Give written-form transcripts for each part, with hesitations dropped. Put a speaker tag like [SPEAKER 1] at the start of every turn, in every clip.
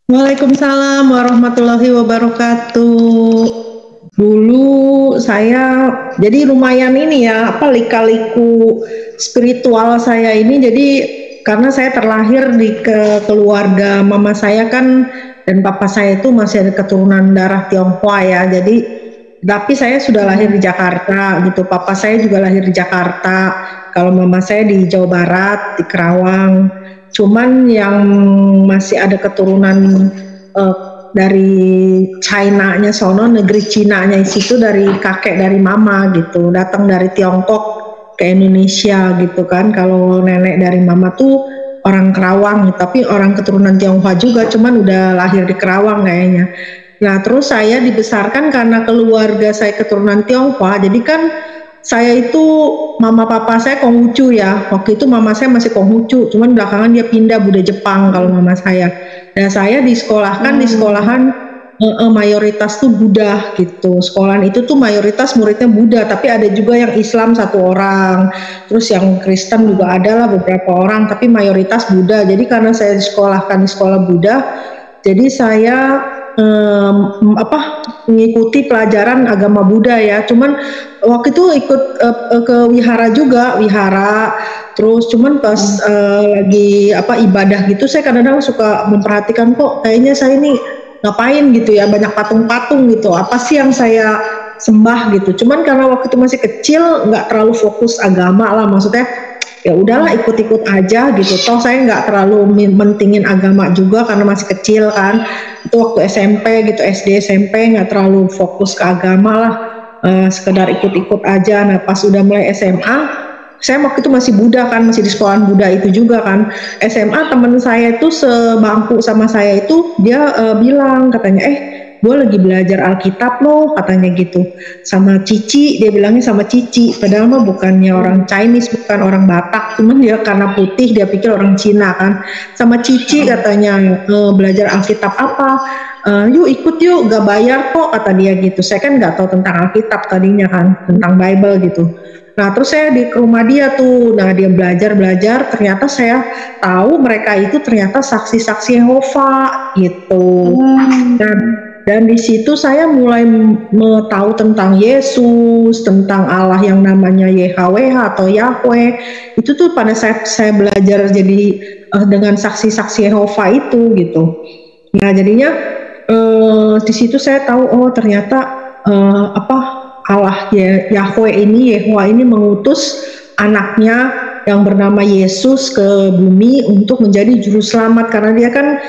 [SPEAKER 1] Waalaikumsalam warahmatullahi wabarakatuh. Dulu saya jadi lumayan ini ya, apa lika-liku spiritual saya ini. Jadi karena saya terlahir di keluarga mama saya kan dan papa saya itu masih ada keturunan darah Tionghoa ya. Jadi tapi saya sudah lahir di Jakarta gitu. Papa saya juga lahir di Jakarta. Kalau mama saya di Jawa Barat, di Kerawang. Cuman yang masih ada keturunan eh, dari China-nya sono, negeri Cina-nya situ dari kakek dari mama gitu, datang dari Tiongkok ke Indonesia gitu kan. Kalau nenek dari mama tuh orang Kerawang, tapi orang keturunan Tionghoa juga, cuman udah lahir di Kerawang kayaknya. Nah, terus saya dibesarkan karena keluarga saya keturunan Tionghoa, jadi kan saya itu mama papa saya Konghucu ya. Waktu itu mama saya masih Konghucu, cuman belakangan dia pindah Buddha Jepang kalau mama saya. Nah, saya disekolahkan di sekolahan mayoritas tuh Buddha gitu. Sekolahan itu tuh mayoritas muridnya Buddha, tapi ada juga yang Islam satu orang. Terus yang Kristen juga ada lah beberapa orang, tapi mayoritas Buddha. Jadi karena saya disekolahkan di sekolah Buddha, jadi saya mengikuti pelajaran agama Buddha ya. Cuman waktu itu ikut ke wihara juga, wihara. Terus cuman pas lagi ibadah gitu, saya kadang-kadang suka memperhatikan kok kayaknya saya ini ngapain gitu ya, banyak patung-patung gitu. Apa sih yang saya sembah gitu. Cuman karena waktu itu masih kecil, nggak terlalu fokus agama lah, maksudnya ya udahlah ikut-ikut aja gitu. Toh saya nggak terlalu mentingin agama juga karena masih kecil kan. Itu waktu SMP gitu, SD SMP nggak terlalu fokus ke agama lah, sekedar ikut-ikut aja. Nah pas udah mulai SMA, saya waktu itu masih Buddha kan, masih di sekolahan Buddha itu juga kan. SMA teman saya itu sebangku sama saya itu dia bilang katanya, gue lagi belajar Alkitab loh katanya gitu, sama Cici, dia bilangnya sama Cici, padahal mah bukannya orang Chinese, bukan orang Batak, cuman dia karena putih dia pikir orang Cina kan. Sama Cici katanya, belajar Alkitab apa, yuk ikut yuk, gak bayar kok kata dia gitu. Saya kan gak tahu tentang Alkitab tadinya kan, tentang Bible gitu. Nah terus saya di rumah dia tuh, nah dia belajar, ternyata saya tahu mereka itu ternyata saksi-saksi Yehova gitu. Dan di situ saya mulai tahu tentang Yesus, tentang Allah yang namanya YHWH atau Yahweh. Itu tuh pada saya belajar jadi dengan saksi-saksi Yehova itu gitu. Nah jadinya di situ saya tahu ternyata Allah Yahweh ini, Yehova ini mengutus anaknya yang bernama Yesus ke bumi untuk menjadi juru selamat, karena dia kan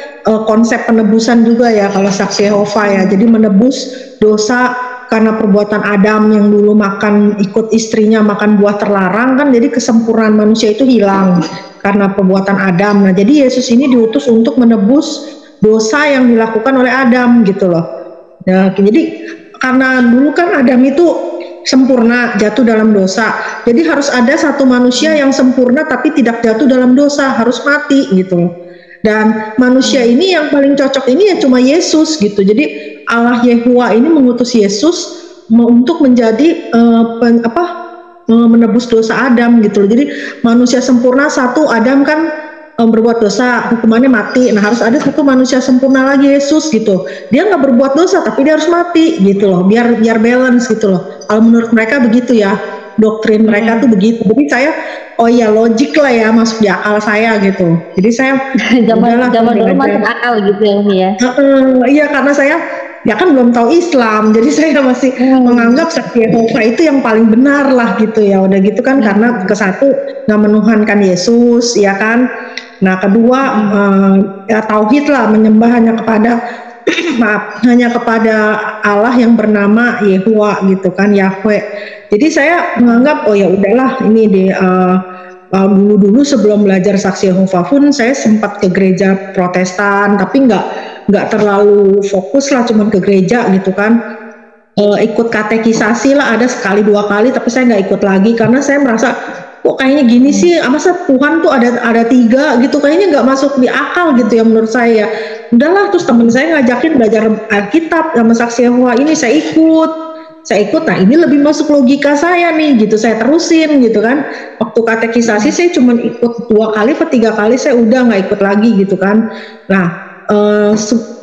[SPEAKER 1] konsep penebusan juga ya kalau saksi Yehova ya. Jadi menebus dosa karena perbuatan Adam yang dulu ikut istrinya makan buah terlarang kan, jadi kesempurnaan manusia itu hilang karena perbuatan Adam. Nah jadi Yesus ini diutus untuk menebus dosa yang dilakukan oleh Adam gitu loh. Nah jadi karena dulu kan Adam itu sempurna, jatuh dalam dosa. Jadi harus ada satu manusia yang sempurna tapi tidak jatuh dalam dosa, harus mati gitu. Dan manusia ini yang paling cocok ini ya cuma Yesus gitu. Jadi Allah Yehova ini mengutus Yesus untuk menjadi menebus dosa Adam gitu. Jadi manusia sempurna satu, Adam kan berbuat dosa, hukumannya mati. Nah harus ada satu manusia sempurna lagi, Yesus gitu. Dia nggak berbuat dosa tapi dia harus mati gitu loh, biar balance gitu loh. Kalau menurut mereka begitu ya, doktrin mereka tuh begitu. Jadi saya, oh ya logik lah ya, masuk di akal saya gitu. Jadi saya
[SPEAKER 2] zaman dulu masuk akal gitu ya Umi ya.
[SPEAKER 1] Iya karena saya ya kan belum tahu Islam, jadi saya masih menganggap saksi Yehova itu yang paling benar lah gitu ya. Udah gitu kan karena ke satu nggak menuhankan Yesus ya kan. Nah kedua ya tauhid lah, menyembah hanya kepada hanya kepada Allah yang bernama Yehova gitu kan, Yahweh. Jadi saya menganggap oh ya udahlah ini di dulu sebelum belajar saksi Yehova pun saya sempat ke gereja Protestan, tapi nggak terlalu fokus lah, cuma ke gereja gitu kan. Ikut katekisasi lah ada sekali dua kali, tapi saya nggak ikut lagi karena saya merasa kok kayaknya gini sih, masa Tuhan tuh ada tiga gitu, kayaknya nggak masuk di akal gitu ya menurut saya. Udahlah, terus teman saya ngajakin belajar Alkitab sama saksi Yehova ini, saya ikut. Nah ini lebih masuk logika saya nih gitu, saya terusin gitu kan. Waktu katekisasi saya cuma ikut 2 kali atau 3 kali, saya udah nggak ikut lagi gitu kan. Nah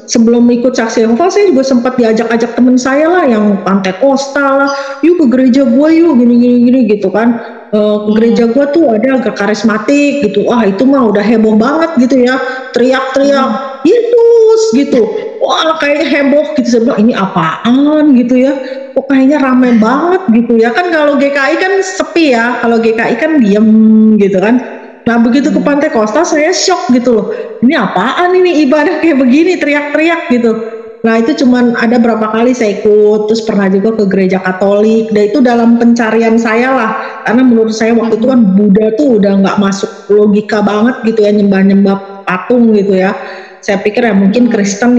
[SPEAKER 1] sebelum ikut Saksi Yehova saya juga sempat diajak-ajak temen saya lah yang Pantekosta lah, yuk ke gereja gue yuk gini gitu kan. Ke gereja gue tuh ada agak karismatik gitu, wah itu mah udah heboh banget gitu ya, teriak-teriak Yesus gitu, wah kayaknya heboh gitu. Saya bilang ini apaan gitu ya, kok kayaknya ramai banget gitu ya, kan kalau GKI kan sepi ya, kalau GKI kan diem gitu kan. Nah begitu ke Pantai Kosta saya shock gitu loh, ini apaan ini ibadah kayak begini teriak-teriak gitu. Nah itu cuman ada berapa kali saya ikut, terus pernah juga ke gereja Katolik, dan itu dalam pencarian saya lah, karena menurut saya waktu itu kan Buddha tuh udah nggak masuk logika banget gitu ya, nyembah-nyembah patung gitu ya. Saya pikir ya mungkin Kristen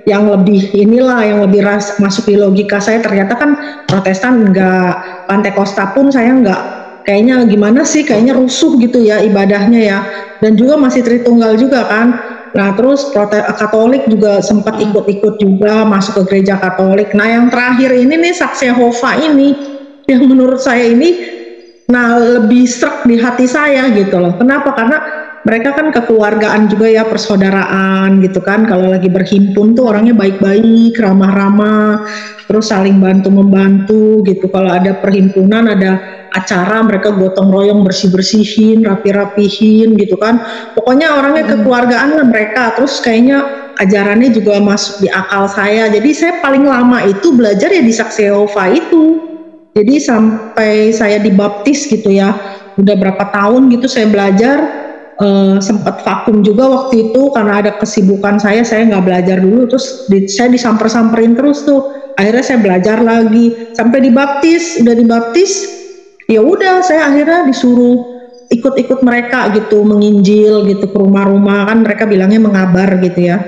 [SPEAKER 1] yang lebih inilah, yang lebih masuk di logika saya, ternyata kan Protestan enggak, Pantai Kosta pun saya enggak, kayaknya gimana sih, kayaknya rusuh gitu ya ibadahnya ya, dan juga masih Tritunggal juga kan. Nah terus Katolik juga sempat ikut-ikut juga masuk ke gereja Katolik. Nah yang terakhir ini nih Saksi Yehova ini yang menurut saya ini nah lebih serak di hati saya gitu loh. Kenapa? Karena mereka kan kekeluargaan juga ya, persaudaraan gitu kan. Kalau lagi berhimpun tuh orangnya baik-baik, ramah-ramah, terus saling bantu-membantu gitu. Kalau ada perhimpunan, ada acara, mereka gotong royong bersih-bersihin, rapi-rapihin gitu kan. Pokoknya orangnya kekeluargaan lah mereka. Terus kayaknya ajarannya juga masuk di akal saya. Jadi saya paling lama itu belajar ya di Saksi Yehova itu. Jadi sampai saya dibaptis gitu ya, udah berapa tahun gitu saya belajar. Sempat vakum juga waktu itu karena ada kesibukan saya nggak belajar dulu, terus saya disamper-samperin terus tuh. Akhirnya saya belajar lagi sampai dibaptis, udah dibaptis ya udah saya akhirnya disuruh ikut-ikut mereka gitu, menginjil gitu ke rumah-rumah, kan mereka bilangnya mengabar gitu ya,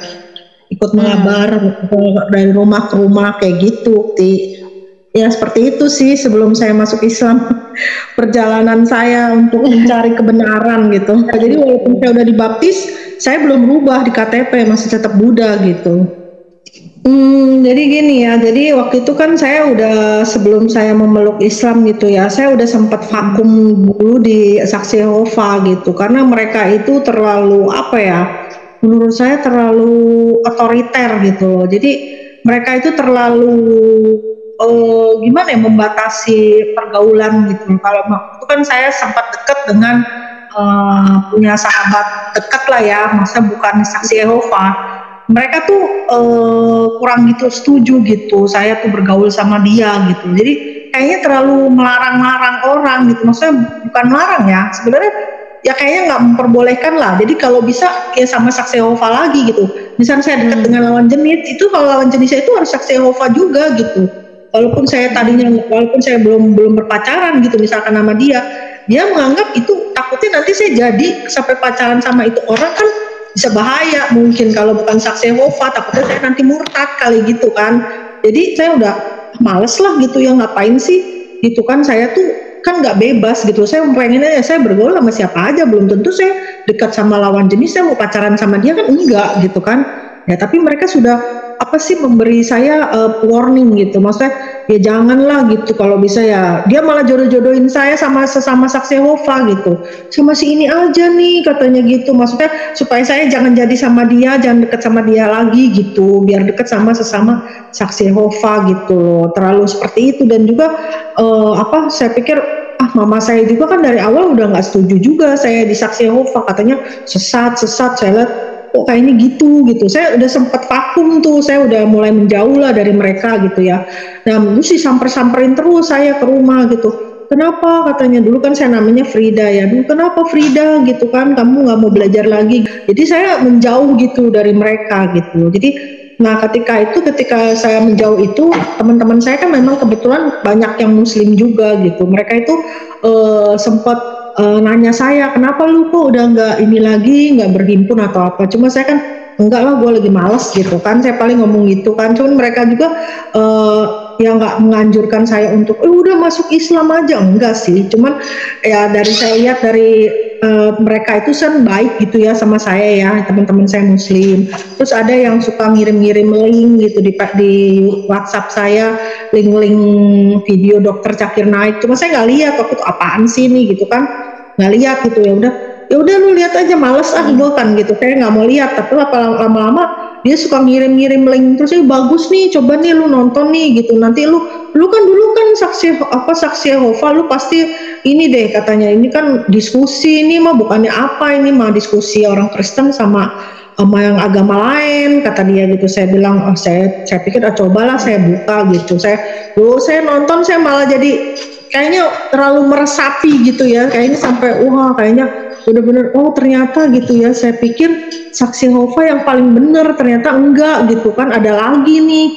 [SPEAKER 1] ikut mengabar dari rumah ke rumah kayak gitu. Ya seperti itu sih sebelum saya masuk Islam, perjalanan saya untuk mencari kebenaran gitu. Jadi walaupun saya udah dibaptis, saya belum berubah di KTP, masih tetap Buddha gitu. Jadi gini ya, jadi waktu itu kan saya udah, sebelum saya memeluk Islam gitu ya, saya udah sempat vakum dulu di Saksi Yehova gitu, karena mereka itu terlalu apa ya, menurut saya terlalu otoriter gitu loh. Jadi mereka itu terlalu gimana ya, membatasi pergaulan gitu. Kalau itu kan saya sempat dekat dengan punya sahabat dekat lah ya, masa bukan Saksi Yehova. Mereka tuh kurang gitu setuju gitu saya tuh bergaul sama dia gitu. Jadi kayaknya terlalu melarang-larang orang gitu. Maksudnya bukan melarang ya, sebenarnya ya kayaknya nggak memperbolehkan lah. Jadi kalau bisa ya sama Saksi Yehova lagi gitu. Misalnya saya dekat dengan lawan jenis, itu kalau lawan jenisnya itu harus Saksi Yehova juga gitu. Walaupun saya belum berpacaran gitu misalkan sama dia menganggap itu, takutnya nanti saya jadi sampai pacaran sama itu orang kan bisa bahaya mungkin kalau bukan Saksi Yehova, takutnya saya nanti murtad kali gitu kan. Jadi saya udah males lah gitu ya, ngapain sih gitu kan, saya tuh kan nggak bebas gitu. Saya pengennya ya saya bergaul sama siapa aja, belum tentu saya dekat sama lawan jenis saya mau pacaran sama dia kan, enggak gitu kan ya. Tapi mereka sudah apa sih memberi saya warning gitu, maksudnya ya janganlah gitu, kalau bisa ya dia malah jodoh-jodohin saya sama sesama Saksi Yehova gitu, sama si ini aja nih katanya gitu, maksudnya supaya saya jangan jadi sama dia, jangan deket sama dia lagi gitu, biar deket sama sesama Saksi Yehova gitu loh. Terlalu seperti itu. Dan juga saya pikir mama saya juga kan dari awal udah nggak setuju juga saya di Saksi Yehova, katanya sesat. Saya lihat kok kayaknya gitu. Saya udah sempat vakum tuh, saya udah mulai menjauh lah dari mereka gitu ya. Nah mesti samperin terus saya ke rumah gitu. Kenapa katanya, dulu kan saya namanya Frida ya, dulu kenapa Frida gitu kan, kamu nggak mau belajar lagi. Jadi saya menjauh gitu dari mereka gitu. Jadi nah ketika saya menjauh itu, teman-teman saya kan memang kebetulan banyak yang muslim juga gitu. Mereka itu sempat nanya saya, kenapa lu kok udah nggak berhimpun atau apa. Cuma saya kan enggak lah, gue lagi malas gitu kan, saya paling ngomong gitu kan. Cuman mereka juga ya nggak menganjurkan saya untuk udah masuk Islam aja, enggak sih. Cuman ya dari saya lihat dari mereka itu kan baik gitu ya sama saya ya, teman-teman saya muslim. Terus ada yang suka ngirim-ngirim link gitu di WhatsApp saya, link-link video dokter Zakir Naik. Cuma saya nggak lihat waktu itu apaan sih ini gitu kan, nggak lihat gitu. Ya udah lu lihat aja, males gue kan gitu, saya nggak mau lihat. Tapi lama-lama dia suka ngirim-ngirim link terus, bagus nih, coba nih lu nonton nih gitu, nanti lu kan dulu kan saksi Yehova, lu pasti ini deh katanya, ini kan diskusi, ini mah bukannya apa, ini mah diskusi orang Kristen sama yang agama lain, kata dia gitu. Saya bilang, oh saya pikir cobalah saya buka gitu. Saya nonton, saya malah jadi kayaknya terlalu meresapi gitu ya, kayaknya sampai wah kayaknya bener-bener oh ternyata gitu ya, saya pikir saksi Yehova yang paling bener, ternyata enggak gitu kan, ada lagi nih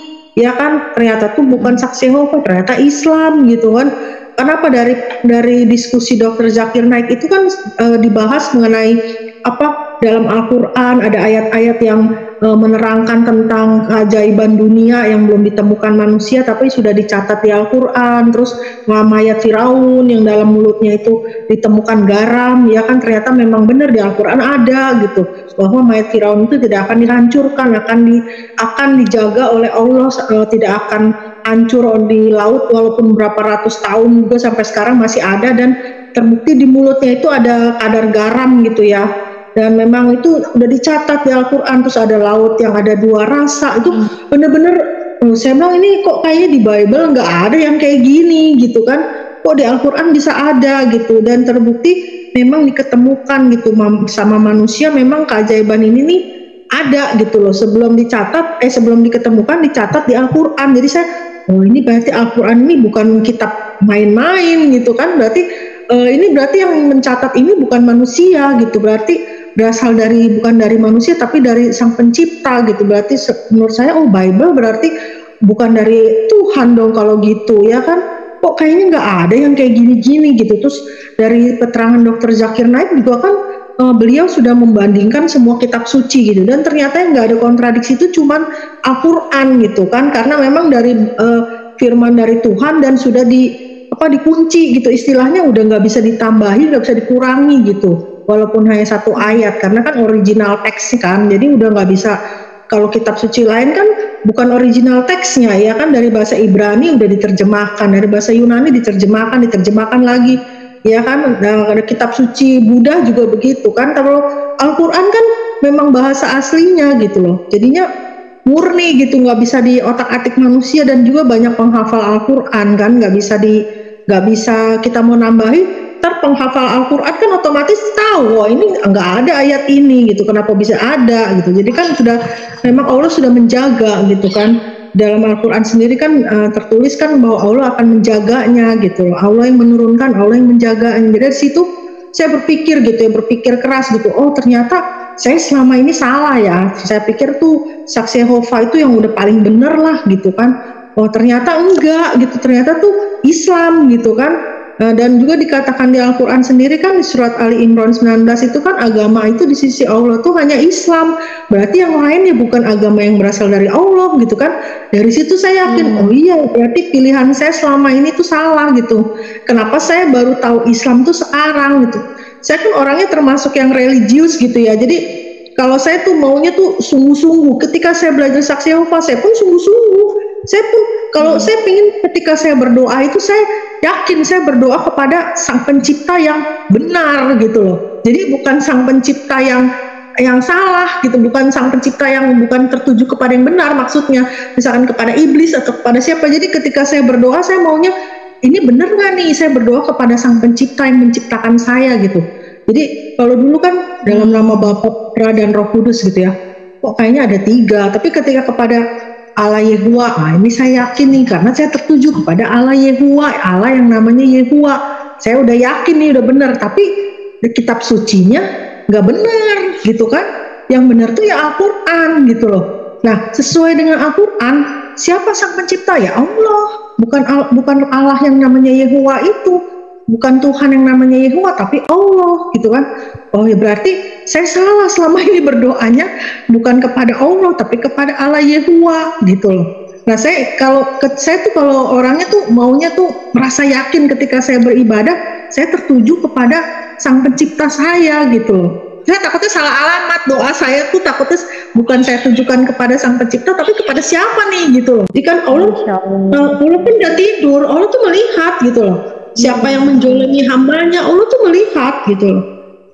[SPEAKER 1] ya kan, ternyata tuh bukan saksi Yehova, ternyata Islam gitu kan. Kenapa dari diskusi Dr. Zakir Naik itu kan dibahas mengenai apa dalam Al-Quran ada ayat-ayat yang menerangkan tentang keajaiban dunia yang belum ditemukan manusia tapi sudah dicatat di Al-Quran. Terus mayat Firaun yang dalam mulutnya itu ditemukan garam, ya kan, ternyata memang benar di Al-Quran ada gitu, bahwa mayat Firaun itu tidak akan dihancurkan, akan dijaga oleh Allah, tidak akan hancur di laut walaupun berapa ratus tahun juga sampai sekarang masih ada, dan terbukti di mulutnya itu ada kadar garam gitu ya, dan memang itu udah dicatat di Al-Quran. Terus ada laut yang ada dua rasa, itu bener-bener saya bilang ini kok kayaknya di Bible nggak ada yang kayak gini gitu kan, kok di Al-Quran bisa ada gitu, dan terbukti memang diketemukan gitu sama manusia, memang keajaiban ini nih ada gitu loh, sebelum diketemukan dicatat di Al-Quran. Jadi saya, oh ini berarti Al-Quran ini bukan kitab main-main gitu kan, berarti ini berarti yang mencatat ini bukan manusia gitu, berarti berasal bukan dari manusia tapi dari Sang Pencipta gitu. Berarti menurut saya, oh Bible berarti bukan dari Tuhan dong kalau gitu ya kan, kok kayaknya nggak ada yang kayak gini-gini gitu. Terus dari keterangan Dr. Zakir Naik juga kan beliau sudah membandingkan semua kitab suci gitu, dan ternyata yang nggak ada kontradiksi itu cuman Al-Quran gitu kan, karena memang dari firman dari Tuhan dan sudah dikunci gitu, istilahnya udah nggak bisa ditambahi, nggak bisa dikurangi gitu, walaupun hanya satu ayat, karena kan original teks kan, jadi udah nggak bisa. Kalau kitab suci lain kan bukan original teksnya ya kan, dari bahasa Ibrani udah diterjemahkan, dari bahasa Yunani diterjemahkan lagi ya kan. Nah, ada kitab suci Buddha juga begitu kan. Kalau Al-Quran kan memang bahasa aslinya gitu loh, jadinya murni gitu, nggak bisa di otak-atik manusia, dan juga banyak penghafal Al-Quran kan, nggak bisa kita mau nambahi. Ntar penghafal Al-Quran kan otomatis tahu, wah ini nggak ada ayat ini gitu, kenapa bisa ada gitu. Jadi kan memang Allah sudah menjaga gitu kan. Dalam Al-Quran sendiri kan tertulis kan bahwa Allah akan menjaganya gitu loh. Allah yang menurunkan, Allah yang menjaganya. Jadi dari situ saya berpikir keras gitu, oh ternyata saya selama ini salah ya, saya pikir tuh saksi Yehova itu yang udah paling bener lah gitu kan, oh ternyata enggak gitu, ternyata tuh Islam gitu kan. Dan juga dikatakan di Al-Quran sendiri kan, di surat Ali Imran 19 itu kan, agama itu di sisi Allah tuh hanya Islam, berarti yang lain ya bukan agama yang berasal dari Allah gitu kan. Dari situ saya yakin, oh iya berarti pilihan saya selama ini tuh salah gitu, kenapa saya baru tahu Islam tuh sekarang gitu. Saya kan orangnya termasuk yang religius gitu ya, jadi kalau saya tuh maunya tuh sungguh-sungguh. Ketika saya belajar saksi Yehova, saya pun sungguh-sungguh. Saya pun kalau saya pingin, ketika saya berdoa itu saya yakin saya berdoa kepada Sang Pencipta yang benar gitu loh. Jadi bukan Sang Pencipta yang salah gitu, bukan Sang Pencipta yang bukan tertuju kepada yang benar, maksudnya misalkan kepada iblis atau kepada siapa. Jadi ketika saya berdoa, saya maunya ini benar nggak nih saya berdoa kepada Sang Pencipta yang menciptakan saya gitu. Jadi kalau dulu kan dalam nama Bapa, Putra, dan Roh Kudus gitu ya, kok kayaknya ada 3, tapi ketika kepada Allah Yehuwa, nah ini saya yakin nih, karena saya tertuju kepada Allah Yehuwa, Allah yang namanya Yehuwa, saya udah yakin nih udah benar. Tapi di kitab sucinya nggak benar gitu kan, yang benar tuh ya Al-Quran gitu loh. Nah sesuai dengan Al-Quran, siapa Sang Pencipta? Ya Allah, bukan Allah yang namanya Yehuwa itu, bukan Tuhan yang namanya Yehuwa, tapi Allah gitu kan. Oh ya berarti saya salah selama ini berdoanya bukan kepada Allah tapi kepada Allah Yehuwa gitu loh. Nah saya kalau orangnya tuh maunya tuh merasa yakin ketika saya beribadah, saya tertuju kepada Sang Pencipta saya gitu loh. Saya takutnya salah alamat, doa saya tuh takutnya bukan saya tujukan kepada Sang Pencipta tapi kepada siapa nih gitu loh. Jadi kan Allah pun gak tidur, Allah tuh melihat gitu loh. Siapa yang menjolimi hambanya, Allah tuh melihat gitu loh.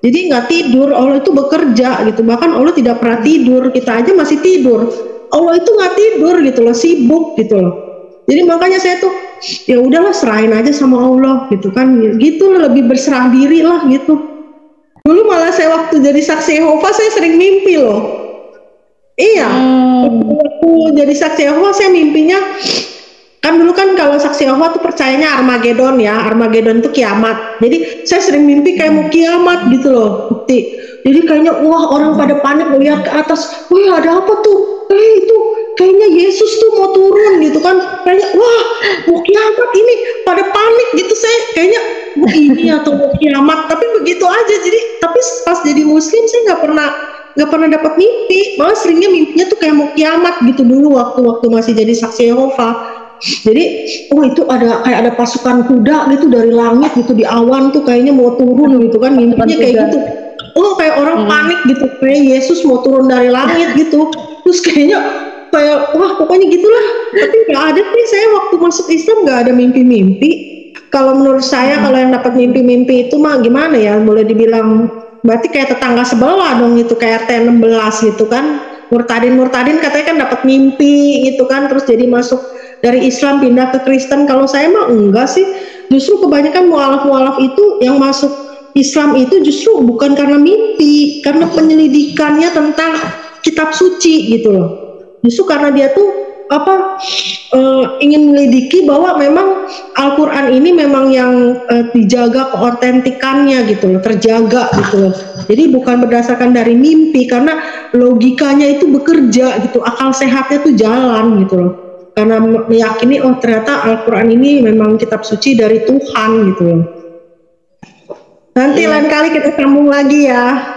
[SPEAKER 1] Jadi nggak tidur, Allah itu bekerja gitu. Bahkan Allah tidak pernah tidur, kita aja masih tidur. Allah itu nggak tidur gitu loh, sibuk gitu loh. Jadi makanya saya tuh ya udahlah serahin aja sama Allah gitu kan. Gitu lah, lebih berserah diri lah gitu. Dulu malah saya waktu jadi saksi Yehova saya sering mimpi loh. Iya, waktu jadi saksi Yehova saya mimpinya kan dulu kan kalau saksi Yehova tuh percayanya Armageddon ya, Armageddon itu kiamat. Jadi saya sering mimpi kayak mau kiamat gitu loh, bukti. Jadi kayaknya wah orang pada panik melihat ke atas, wah ada apa tuh? Itu kayaknya Yesus tuh mau turun gitu kan. Kayaknya wah mau kiamat ini, pada panik gitu. Saya kayaknya ini atau mau kiamat, tapi begitu aja. Jadi tapi pas jadi Muslim saya nggak pernah dapat mimpi, malah seringnya mimpinya tuh kayak mau kiamat gitu dulu waktu masih jadi saksi Yehova. Jadi itu kayak ada pasukan kuda gitu dari langit gitu di awan tuh kayaknya mau turun gitu kan, mimpinya kayak gitu. Kayak orang panik gitu, kayak Yesus mau turun dari langit gitu. Terus kayaknya kayak wah pokoknya gitulah. Tapi nggak ada sih, saya waktu masuk Islam nggak ada mimpi-mimpi. Kalau menurut saya kalau yang dapat mimpi-mimpi itu mah gimana ya, boleh dibilang berarti kayak tetangga sebelah dong itu, kayak RT 16 gitu kan. Murtadin katanya kan dapat mimpi gitu kan, terus jadi masuk dari Islam pindah ke Kristen. Kalau saya mah enggak sih, justru kebanyakan mualaf-mualaf itu yang masuk Islam itu justru bukan karena mimpi, karena penyelidikannya tentang kitab suci gitu loh. Justru karena dia tuh ingin menyelidiki bahwa memang Al-Quran ini memang yang dijaga keotentikannya gitu loh, terjaga gitu loh. Jadi bukan berdasarkan dari mimpi, karena logikanya itu bekerja gitu, akal sehatnya tuh jalan gitu loh. Karena meyakini ternyata Al-Quran ini memang kitab suci dari Tuhan gitu loh. Nanti lain kali kita sambung lagi ya.